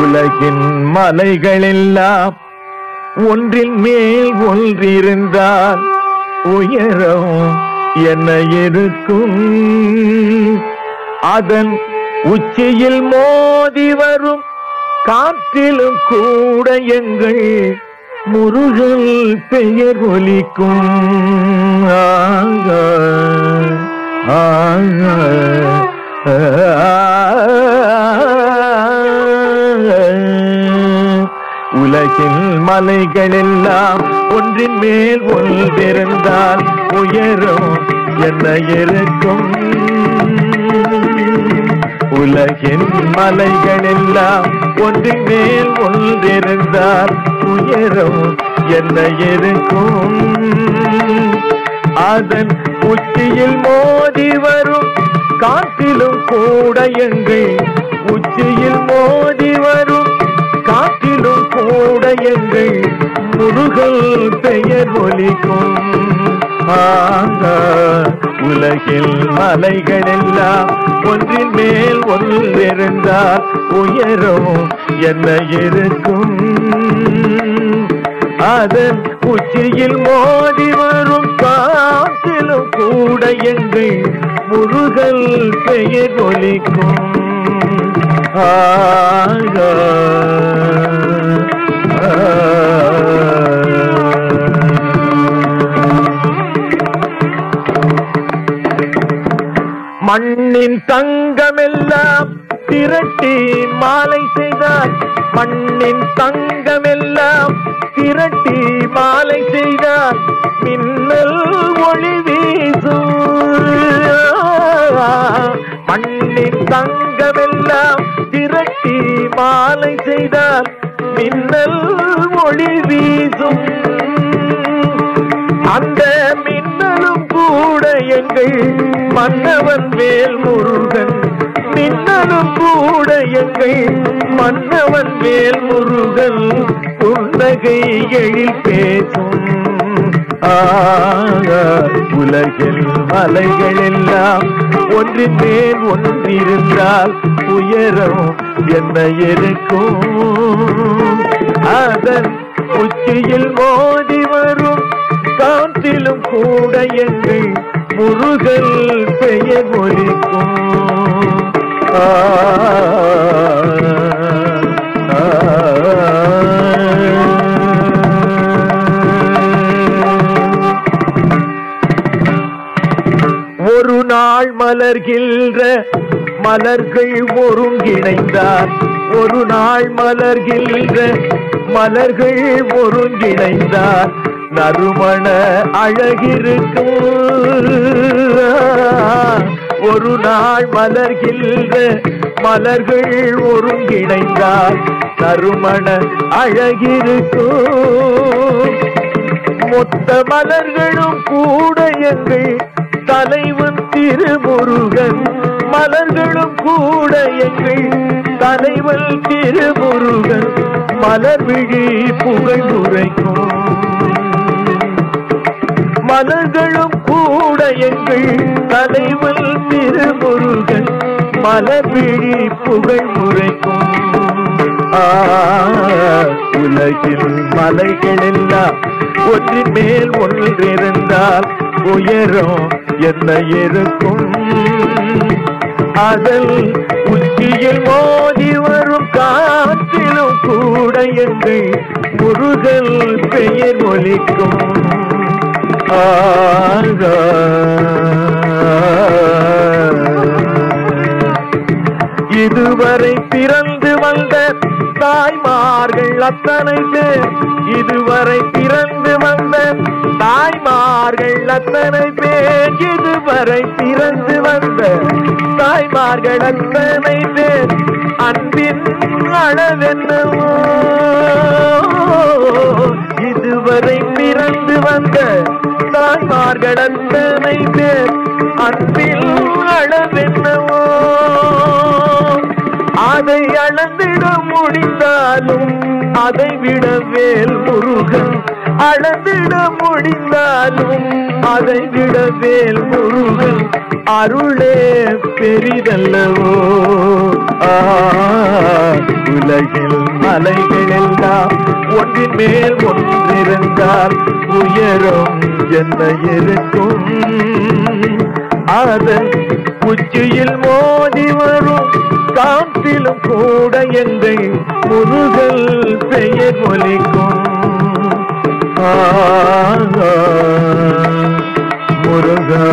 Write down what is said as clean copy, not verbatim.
உலகின் மலைகளெல்லாம் ஒன்றின் மேல் ஒன்றிருந்தால் உயரம் என்ன இருக்கும்? அதன் உச்சியில் மோதி வரும் காற்றிலும் கூட எங்கள் முருகன் பெயர் ஒலிக்கும். உலகில் மலைகளெல்லாம் ஒன்றின் மேல் ஒன்றிருந்தால் உயரம் என்ன இருக்கும்? உலகின் மலைகளெல்லாம் ஒன்றின் மேல் ஒன்றிருந்தால் உயரம் என்ன இருக்கும்? அதன் உச்சியில் மோதி வரும் காற்றிலும் கூட எங்கள் உச்சியில் மோதி வரும் காற்றிலும் கூட எங்கள் முருகன் பெயர் ஒலிக்கும். உலகில் மலைகளெல்லாம் ஒன்றின் மேல் ஒன்றிருந்தால் உயரம் என்ன இருக்கும்? அதன் உச்சியில் மோதி வரும் காற்றிலும் கூட எங்கள் முருகன் பெயர் ஒலிக்கும். மண்ணின் தங்கமெல்லாம் திரட்டி மாலை செய்தார். மண்ணின் தங்கமெல்லாம் திரட்டி மாலை செய்தார். மின்னல் ஒளி வீசும். மண்ணின் தங்கமெல்லாம் திரட்டி மாலை செய்தார். மின்னல் ஒளி வீசும். அந்த மின்னலும் கூட எங்கள் மன்னவன் வேல் முருகன். மின்னலும் கூட எங்கள் மன்னவன் வேல் முருகன். புன்னகை எழில் பேசும். உலகில் மலைகளெல்லாம் ஒன்றின் மேல் ஒன்றிருந்தால் உயரம் என்ன இருக்கும்? அதன் உச்சியில் மோதி வரும் காற்றிலும் கூட எங்கள் முருகன் பெயர் ஒலிக்கும். ஒரு நாள் மலர்கின்ற மலர்கள் ஒருங்கிணைந்தார். ஒரு நாள் மலர்கின்ற மலர்கள் ஒருங்கிணைந்தார். நறுமண அழகிருக்கும். ஒரு நாள் மலர்கின்ற மலர்கள் ஒருங்கிணைந்தார். நறுமண அழகிருக்கும். மொத்த மலர்களும் கூட எங்கள் தலைவன் திருமுருகன். மலர்களும் கூட எங்கள் தலைவன் திருமுருகன். மலர் விழி புகழ் உரைக்கும். மலர்களும் கூட எங்கள் தலைவன் திருமுருகன். மலர் விழி புகழ் உரைக்கும். உலகில் மலைகளெல்லாம் ஒன்றின் மேல் ஒன்றிருந்தால் உயரம் என்ன இருக்கும்? அதன் உச்சியில் மோதி வரும் காற்றிலும் கூட எங்கள் முருகன் பெயர் ஒலிக்கும். இதுவரை பிறந்து வந்த தாய்மார்கள் அத்தனை பேர் இதுவரை பிறந்து வந்த தாய்மார்கள் அத்தனை பேர் இதுவரை பிறந்து வந்த தாய்மார்கள் அத்தனை பேர் அன்பின் அளவென்னவோ இதுவரை பிறந்து வந்த தாய்மார்கள் அத்தனை பேர் அன்பின் அளவென்னவோ அதை அளந்திட முடிந்தாலும் அதை விட வேல் முருகன் அளந்திட முடிந்தாலும் அதை விட வேல் முருகன் அருளே பெரிதல்லவோ உலகில் மலைகள் எல்லாம் ஒன்றின் மேல் ஒன்றிருந்தால் உயரம் என்ன இருக்கும் அதன் உச்சியில் மோதி வரும் காற்றிலும் கூட எங்கள் முருகல் பெயர் ஒலிக்கும் முருகா